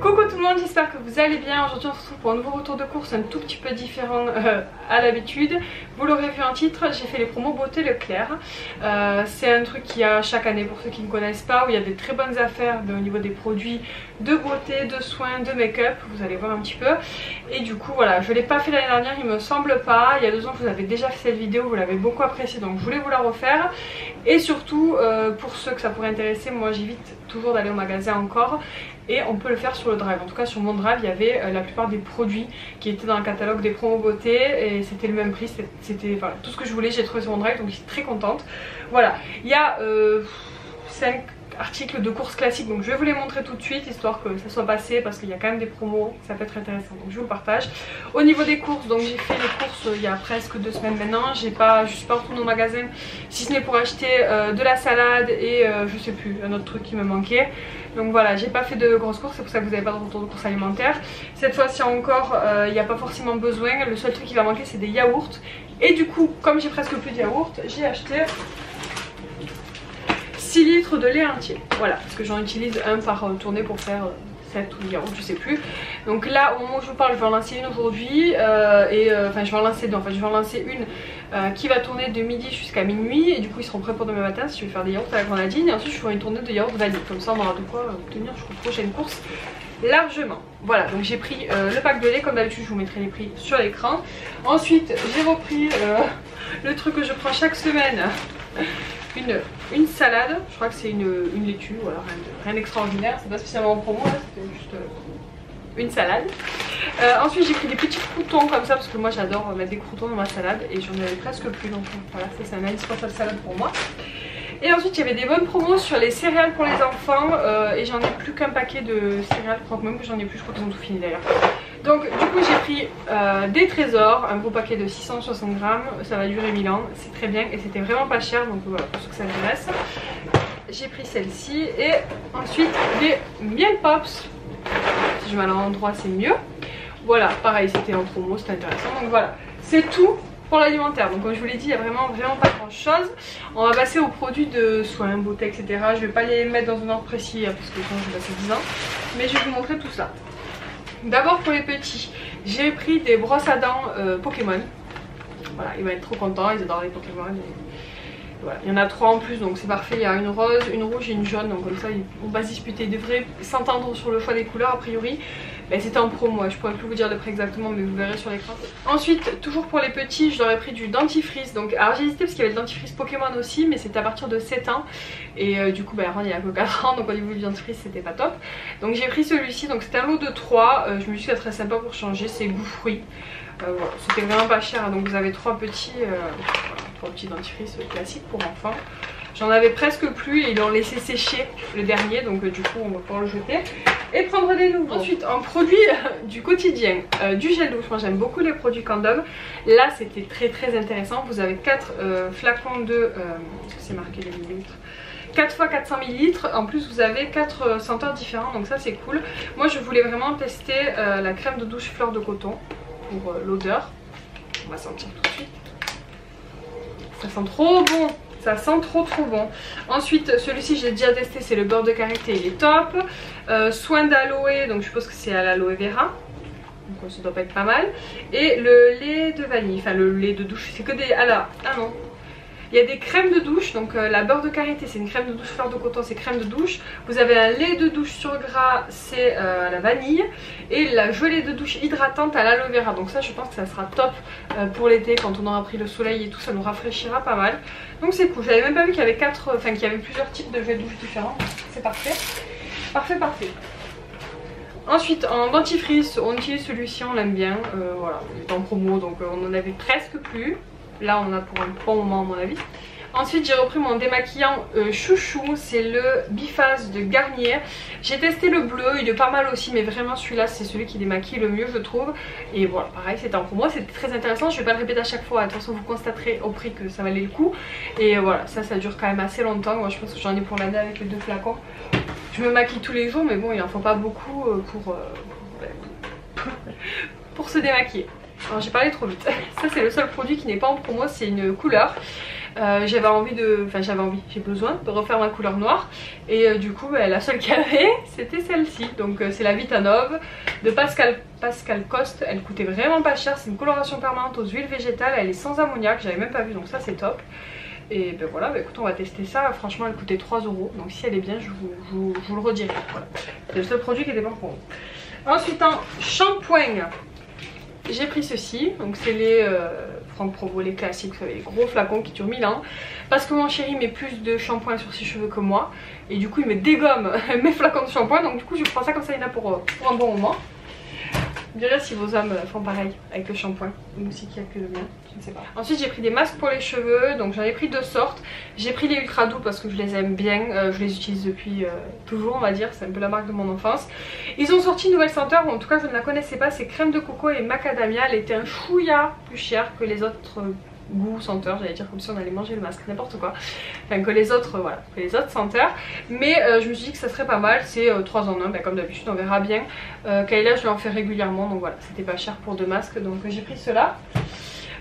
Coucou tout le monde, j'espère que vous allez bien. Aujourd'hui on se retrouve pour un nouveau retour de course un tout petit peu différent à l'habitude. Vous l'aurez vu en titre, j'ai fait les promos beauté Leclerc. C'est un truc qu'il y a chaque année pour ceux qui ne connaissent pas, où il y a des très bonnes affaires au niveau des produits de beauté, de soins, de make-up. Vous allez voir un petit peu. Et du coup voilà, je ne l'ai pas fait l'année dernière, il me semble pas. Il y a 2 ans je vous avais déjà fait cette vidéo, vous l'avez beaucoup appréciée, donc je voulais vous la refaire. Et surtout pour ceux que ça pourrait intéresser, moi j'évite toujours d'aller au magasin encore. Et on peut le faire sur le drive. En tout cas sur mon drive il y avait la plupart des produits qui étaient dans le catalogue des promos beauté et c'était le même prix, c'était voilà, tout ce que je voulais j'ai trouvé sur mon drive, donc je suis très contente. Voilà, il y a 5 articles de course classiques, donc je vais vous les montrer tout de suite histoire que ça soit passé parce qu'il y a quand même des promos, ça peut être intéressant, donc je vous le partage. Au niveau des courses, donc j'ai fait les courses il y a presque 2 semaines maintenant, je suis pas retournée au magasin si ce n'est pour acheter de la salade et je sais plus, un autre truc qui me manquait. Donc voilà, j'ai pas fait de grosses courses, c'est pour ça que vous n'avez pas de retour de course alimentaire. Cette fois-ci encore, il n'y a pas forcément besoin, le seul truc qui va manquer c'est des yaourts. Et du coup, comme j'ai presque plus de yaourts, j'ai acheté 6 litres de lait entier. Voilà, parce que j'en utilise un par tournée pour faire 7 ou yaourt, je sais plus. Donc là, au moment où je vous parle, je vais en lancer une aujourd'hui. Enfin, je vais en lancer deux. En fait, je vais en lancer une qui va tourner de midi jusqu'à minuit. Et du coup, ils seront prêts pour demain matin si je vais faire des yaourts à la grenadine. Et ensuite, je ferai une tournée de yaourt vanille. Comme ça, on aura de quoi tenir jusqu'aux prochaines courses largement. Voilà, donc j'ai pris le pack de lait. Comme d'habitude, je vous mettrai les prix sur l'écran. Ensuite, j'ai repris le truc que je prends chaque semaine. Une salade, je crois que c'est une laitue, voilà, rien d'extraordinaire, c'est pas spécialement en promo, c'était juste une salade. Ensuite j'ai pris des petits croûtons comme ça parce que moi j'adore mettre des croûtons dans ma salade et j'en avais presque plus, donc voilà, c'est un indispensable salade pour moi. Et ensuite il y avait des bonnes promos sur les céréales pour les enfants et j'en ai plus qu'un paquet de céréales, je crois que même que j'en ai plus, je crois qu'ils ont tout fini d'ailleurs. Donc du coup j'ai pris des trésors, un gros paquet de 660 grammes, ça va durer 1000 ans, c'est très bien et c'était vraiment pas cher, donc voilà pour ceux que ça intéresse. J'ai pris celle-ci et ensuite des miel pops, si je mets à l'endroit c'est mieux. Voilà, pareil c'était en promo, c'était intéressant, donc voilà, c'est tout pour l'alimentaire. Donc comme je vous l'ai dit, il n'y a vraiment pas grand chose. On va passer aux produits de soins, beauté, etc. Je vais pas les mettre dans un ordre précis parce que sinon je vais passer 10 ans, mais je vais vous montrer tout ça. D'abord pour les petits, j'ai pris des brosses à dents Pokémon. Voilà, ils vont être trop contents, ils adorent les Pokémon. Et voilà, il y en a 3 en plus, donc c'est parfait. Il y a une rose, une rouge et une jaune, donc comme ça on va se disputer. Ils devraient s'entendre sur le choix des couleurs a priori. Ben, c'était en promo, je pourrais plus vous dire le prix exactement, mais vous verrez sur l'écran. Ensuite, toujours pour les petits, je leur ai pris du dentifrice. Donc, alors j'ai hésité parce qu'il y avait le dentifrice Pokémon aussi, mais c'était à partir de 7 ans. Et du coup, ben, il y a que 4 ans, donc au niveau du dentifrice, c'était pas top. Donc j'ai pris celui-ci, donc c'était un lot de 3. Je me suis dit que c'était très sympa pour changer, c'est goût fruit. Voilà, c'était vraiment pas cher, donc vous avez 3 petits, voilà, 3 petits dentifrices classiques pour enfants. J'en avais presque plus et ils l'ont laissé sécher le dernier, donc du coup on va pouvoir le jeter et prendre des nouveaux. Ensuite en produit du quotidien, du gel douche, moi j'aime beaucoup les produits Condom. Là c'était très intéressant, vous avez 4 flacons de, c'est marqué les millilitres, 4 x 400 ml, en plus vous avez 4 senteurs différents, donc ça c'est cool. Moi je voulais vraiment tester la crème de douche fleur de coton pour l'odeur, on va sentir tout de suite. Ça sent trop bon, ça sent trop bon. Ensuite celui-ci j'ai déjà testé, c'est le beurre de karité, il est top. Soin d'aloe, donc je suppose que c'est à l'aloe vera, donc ça doit pas être pas mal. Et le lait de vanille, enfin le lait de douche, c'est que des... ah non, il y a des crèmes de douche, donc la beurre de karité c'est une crème de douche, fleur de coton c'est crème de douche. Vous avez un lait de douche sur gras, c'est la vanille. Et la gelée de douche hydratante à l'aloe vera. Donc ça je pense que ça sera top pour l'été quand on aura pris le soleil et tout, ça nous rafraîchira pas mal. Donc c'est cool, j'avais même pas vu qu'il y avait qu'il y avait plusieurs types de gelée de douche différents. C'est parfait, parfait. Ensuite en dentifrice, on utilise celui-ci, on l'aime bien, voilà, il est en promo donc on en avait presque plus. Là on en a pour un bon moment à mon avis. Ensuite j'ai repris mon démaquillant chouchou, c'est le Biphase de Garnier. J'ai testé le bleu, il est pas mal aussi, mais vraiment celui-là c'est celui qui démaquille le mieux je trouve. Et voilà, pareil c'était en promo, c'était très intéressant, je vais pas le répéter à chaque fois, de toute façon vous constaterez au prix que ça valait le coup. Et voilà, ça dure quand même assez longtemps, moi je pense que j'en ai pour l'année avec les 2 flacons. Je me maquille tous les jours mais bon il en faut pas beaucoup pour se démaquiller. Alors j'ai parlé trop vite. Ça c'est le seul produit qui n'est pas en promo, c'est une couleur. j'ai besoin de refaire ma couleur noire. Et du coup la seule qu'il y avait c'était celle-ci. Donc c'est la Vitanove de Pascal Coste. Elle coûtait vraiment pas cher, c'est une coloration permanente aux huiles végétales, elle est sans ammoniac, j'avais même pas vu, donc ça c'est top. Et ben voilà, ben écoute, on va tester ça. Franchement elle coûtait 3 €, donc si elle est bien je vous le redirai. Voilà. C'est le seul produit qui était bon pour moi. Ensuite en shampoing, j'ai pris ceci, donc c'est les Franck Provo, les classiques, les gros flacons qui durent 1000 ans. Parce que mon chéri met plus de shampoing sur ses cheveux que moi, et du coup il me dégomme mes flacons de shampoing, donc du coup je prends ça comme ça, il y en a pour un bon moment. Je dirais si vos hommes font pareil avec le shampoing, ou si qu'il n'y a que le mien, je ne sais pas. Ensuite j'ai pris des masques pour les cheveux, donc j'en ai pris 2 sortes. J'ai pris les ultra doux parce que je les aime bien, je les utilise depuis toujours on va dire, c'est un peu la marque de mon enfance. Ils ont sorti une nouvelle senteur, ou en tout cas je ne la connaissais pas, c'est crème de coco et macadamia. Elle était un chouïa plus chère que les autres goût senteur, j'allais dire comme si on allait manger le masque, n'importe quoi, enfin que les autres, voilà, que les autres senteurs. Mais je me suis dit que ça serait pas mal, c'est 3 en 1, ben, comme d'habitude on verra bien. Kayla je lui en fais régulièrement, donc voilà, c'était pas cher pour 2 masques, donc j'ai pris cela.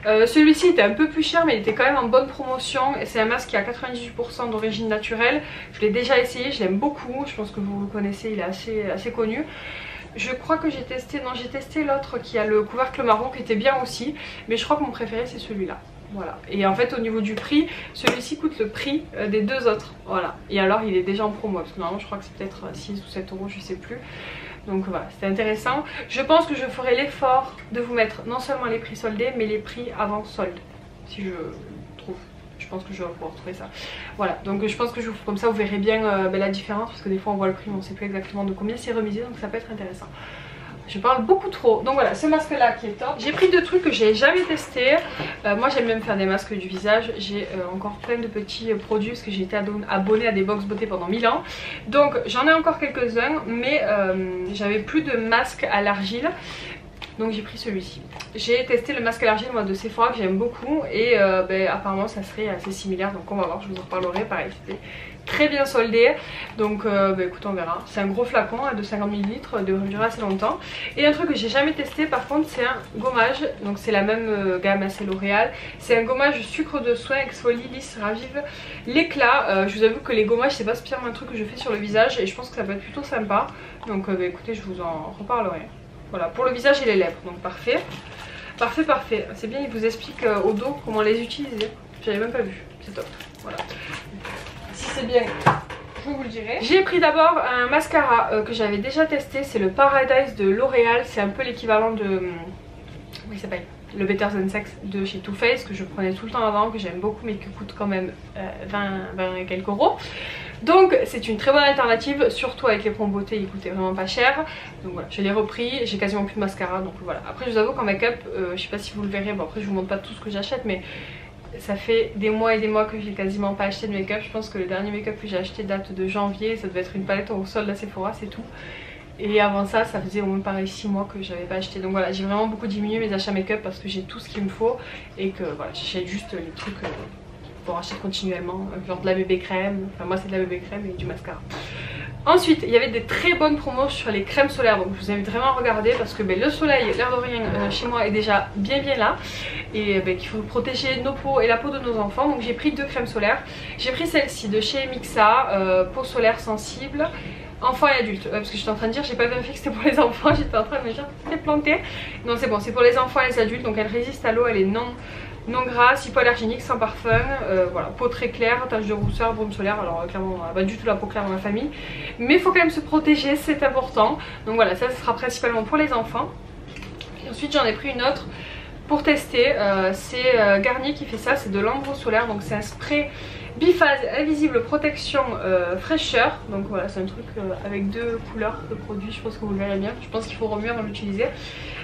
Celui-ci était un peu plus cher mais il était quand même en bonne promotion. C'est un masque qui a 98% d'origine naturelle. Je l'ai déjà essayé, je l'aime beaucoup, je pense que vous le connaissez, il est assez connu. Je crois que j'ai testé, non j'ai testé l'autre qui a le couvercle marron qui était bien aussi, mais je crois que mon préféré c'est celui-là. Voilà, et en fait au niveau du prix, celui-ci coûte le prix des 2 autres. Voilà, et alors il est déjà en promo parce que normalement je crois que c'est peut-être 6 ou 7 €, je sais plus. Donc voilà, c'était intéressant. Je pense que je ferai l'effort de vous mettre non seulement les prix soldés mais les prix avant solde, si je trouve. Je pense que je vais pouvoir trouver ça. Voilà, donc je pense que je vous, comme ça vous verrez bien la différence, parce que des fois on voit le prix mais on ne sait plus exactement de combien c'est remisé, donc ça peut être intéressant. Je parle beaucoup trop. Donc voilà, ce masque là qui est top. J'ai pris 2 trucs que j'ai jamais testé. Moi j'aime même faire des masques du visage. J'ai encore plein de petits produits parce que j'ai été abonnée à des box beauté pendant 1000 ans. Donc j'en ai encore quelques-uns, mais j'avais plus de masques à l'argile. Donc j'ai pris celui-ci. J'ai testé le masque à l'argile moi de Sephora que j'aime beaucoup, et apparemment ça serait assez similaire, donc on va voir, je vous en reparlerai. Pareil, c'était très bien soldé, donc écoute, on verra. C'est un gros flacon de 50 ml, devrait durer assez longtemps. Et un truc que j'ai jamais testé par contre, c'est un gommage, donc c'est la même gamme, c'est L'Oréal. C'est un gommage sucre de soin, exfolie, lisse, ravive l'éclat. Je vous avoue que les gommages c'est pas spécialement un truc que je fais sur le visage, et je pense que ça peut être plutôt sympa, donc écoutez, je vous en reparlerai. Voilà, pour le visage et les lèvres, donc parfait. Parfait, parfait. C'est bien, il vous explique au dos comment les utiliser. J'avais même pas vu, c'est top. Voilà. Si c'est bien, je vous le dirai. J'ai pris d'abord un mascara que j'avais déjà testé, c'est le Paradise de L'Oréal. C'est un peu l'équivalent de... Comment il s'appelle ? Le Better Than Sex de chez Too Faced, que je prenais tout le temps avant, que j'aime beaucoup mais qui coûte quand même 20 et quelques €. Donc c'est une très bonne alternative, surtout avec les promos beauté, il coûtait vraiment pas cher. Donc voilà, je l'ai repris, j'ai quasiment plus de mascara, donc voilà. Après je vous avoue qu'en make-up, je sais pas si vous le verrez, bon après je vous montre pas tout ce que j'achète, mais ça fait des mois et des mois que j'ai quasiment pas acheté de make-up. Je pense que le dernier make-up que j'ai acheté date de janvier, ça devait être une palette au solde à Sephora, c'est tout. Et avant ça, ça faisait au moins pareil 6 mois que j'avais pas acheté. Donc voilà, j'ai vraiment beaucoup diminué mes achats make-up parce que j'ai tout ce qu'il me faut, et que voilà, j'achète juste les trucs pour acheter continuellement, genre de la bébé crème, enfin moi c'est de la bébé crème et du mascara. Ensuite il y avait des très bonnes promos sur les crèmes solaires, donc je vous invite vraiment à regarder parce que le soleil, l'air de rien chez moi est déjà bien là, et qu'il faut protéger nos peaux et la peau de nos enfants. Donc j'ai pris 2 crèmes solaires. J'ai pris celle-ci de chez Mixa, peau solaire sensible, enfants et adultes, parce que j'étais en train de dire, j'ai pas vérifié que c'était pour les enfants, j'étais en train de me dire c'était planté. Non c'est bon, c'est pour les enfants et les adultes, donc elle résiste à l'eau, elle est non grasse, hypoallergénique, sans parfum, voilà, peau très claire, tache de rousseur, brume solaire. Alors clairement on n'a pas du tout la peau claire dans ma famille, mais il faut quand même se protéger, c'est important. Donc voilà, ça sera principalement pour les enfants. Et ensuite j'en ai pris une autre pour tester, c'est Garnier qui fait ça, c'est de l'ambro solaire, donc c'est un spray biphase invisible protection fraîcheur. Donc voilà, c'est un truc avec 2 couleurs de produits, je pense que vous le verrez bien, je pense qu'il faut remuer avant de l'utiliser.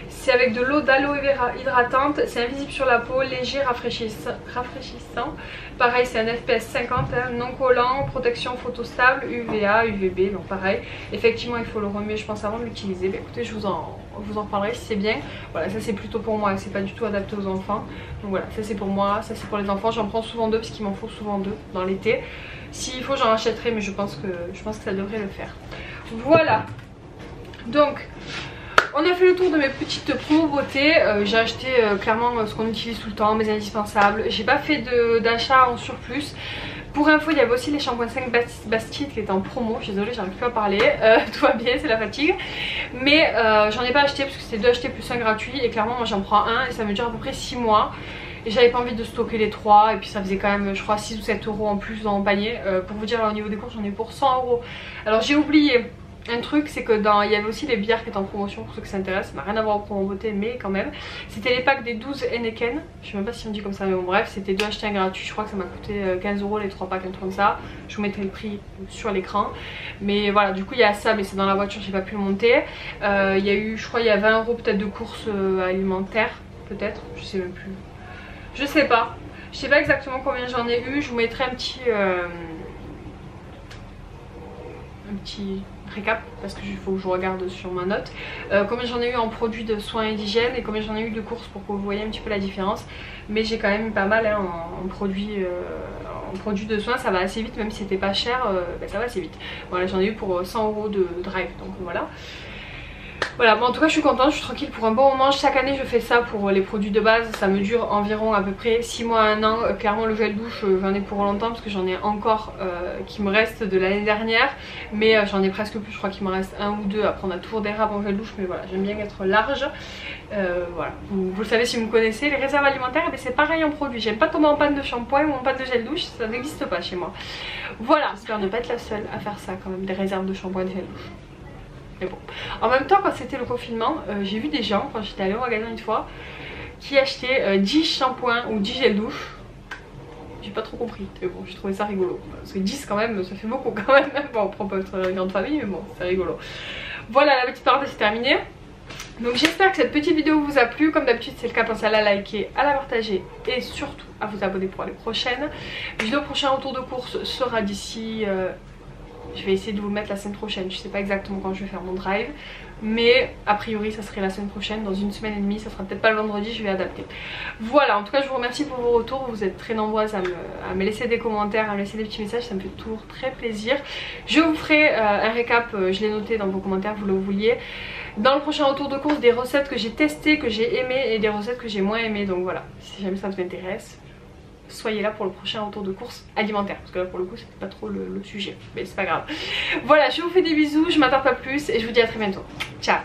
C'est avec de l'eau d'aloe vera hydratante, c'est invisible sur la peau, léger, rafraîchissant. Pareil, c'est un FPS 50, hein, non collant, protection photostable, UVA, UVB, donc pareil. Effectivement, il faut le remuer, je pense, avant de l'utiliser. Bah, écoutez, je vous en reparlerai si c'est bien. Voilà, ça c'est plutôt pour moi, c'est pas du tout adapté aux enfants. Donc voilà, ça c'est pour moi, ça c'est pour les enfants. J'en prends souvent 2 parce qu'il m'en faut souvent 2 dans l'été. S'il faut, j'en achèterai, mais je pense que ça devrait le faire. Voilà. Donc On a fait le tour de mes petites promos beauté. J'ai acheté clairement ce qu'on utilise tout le temps, mes indispensables. J'ai pas fait d'achat en surplus. Pour info, il y avait aussi les shampoings 5 Bastide qui étaient en promo. Je suis désolée, j'arrive plus à parler. Tout va bien, c'est la fatigue. Mais j'en ai pas acheté parce que c'était 2 achetés plus 1 gratuit. Et clairement, moi j'en prends un et ça me dure à peu près 6 mois. Et j'avais pas envie de stocker les 3. Et puis ça faisait quand même, je crois, 6 ou 7 euros en plus dans mon panier. Pour vous dire, au niveau des courses, j'en ai pour 100 euros. Alors j'ai oublié un truc, c'est que il y avait aussi les bières qui étaient en promotion pour ceux qui s'intéressent. Ça n'a rien à voir avec promo beauté, mais quand même. C'était les packs des 12 Heineken. Je sais même pas si on dit comme ça, mais bon, bref, c'était 2 achetés 1 gratuit. Je crois que ça m'a coûté 15 euros les 3 packs, un truc comme ça. Je vous mettrai le prix sur l'écran. Mais voilà, du coup, il y a ça, mais c'est dans la voiture, j'ai pas pu le monter. Il y a eu, je crois, il y a 20 euros peut-être de courses alimentaires, peut-être. Je sais même plus. Je sais pas. Je sais pas exactement combien j'en ai eu. Je vous mettrai un petit récap parce qu'il faut que je regarde sur ma note combien j'en ai eu en produits de soins et d'hygiène et combien j'en ai eu de courses pour que vous voyez un petit peu la différence. Mais j'ai quand même eu pas mal hein, en produits de soins. Ça va assez vite, même si c'était pas cher, ça va assez vite. Voilà, j'en ai eu pour 100 euros de drive, donc voilà. Voilà, bon, en tout cas je suis contente, je suis tranquille pour un bon moment. Chaque année je fais ça pour les produits de base. Ça me dure environ à peu près 6 mois à 1 an. Clairement le gel douche j'en ai pour longtemps parce que j'en ai encore qui me reste de l'année dernière. Mais j'en ai presque plus, je crois qu'il me reste 1 ou 2. Après on a toujours des râpes en gel douche, mais voilà, j'aime bien être large. Voilà, vous le savez si vous me connaissez. Les réserves alimentaires, eh c'est pareil en produit. J'aime pas tomber en panne de shampoing ou en panne de gel douche, ça n'existe pas chez moi. Voilà, j'espère ne pas être la seule à faire ça quand même, des réserves de shampoing et de gel douche. Mais bon. En même temps, quand c'était le confinement, j'ai vu des gens, quand j'étais allée au magasin une fois, qui achetaient 10 shampoings ou 10 gel douche. J'ai pas trop compris, mais bon, j'ai trouvé ça rigolo. Parce que 10 quand même, ça fait beaucoup quand même. Bon, on peut être une grande famille, mais bon, c'est rigolo. Voilà, la petite parenthèse est terminée. Donc j'espère que cette petite vidéo vous a plu. Comme d'habitude, c'est le cas, pensez à la liker, à la partager et surtout à vous abonner pour les prochaines. Le prochain retour de course sera d'ici... je vais essayer de vous le mettre la semaine prochaine. Je sais pas exactement quand je vais faire mon drive, mais a priori ça serait la semaine prochaine. Dans une semaine et demie, ça sera peut-être pas le vendredi, je vais adapter. Voilà, en tout cas je vous remercie pour vos retours. Vous êtes très nombreuses à me laisser des commentaires, à me laisser des petits messages, ça me fait toujours très plaisir. Je vous ferai un récap, je l'ai noté dans vos commentaires, vous le vouliez. Dans le prochain retour de course, des recettes que j'ai testées, que j'ai aimées et des recettes que j'ai moins aimées. Donc voilà, si jamais ça vous intéresse, soyez là pour le prochain retour de course alimentaire, parce que là pour le coup c'était pas trop le sujet, mais c'est pas grave. Voilà, je vous fais des bisous, je m'attarde pas plus et je vous dis à très bientôt. Ciao.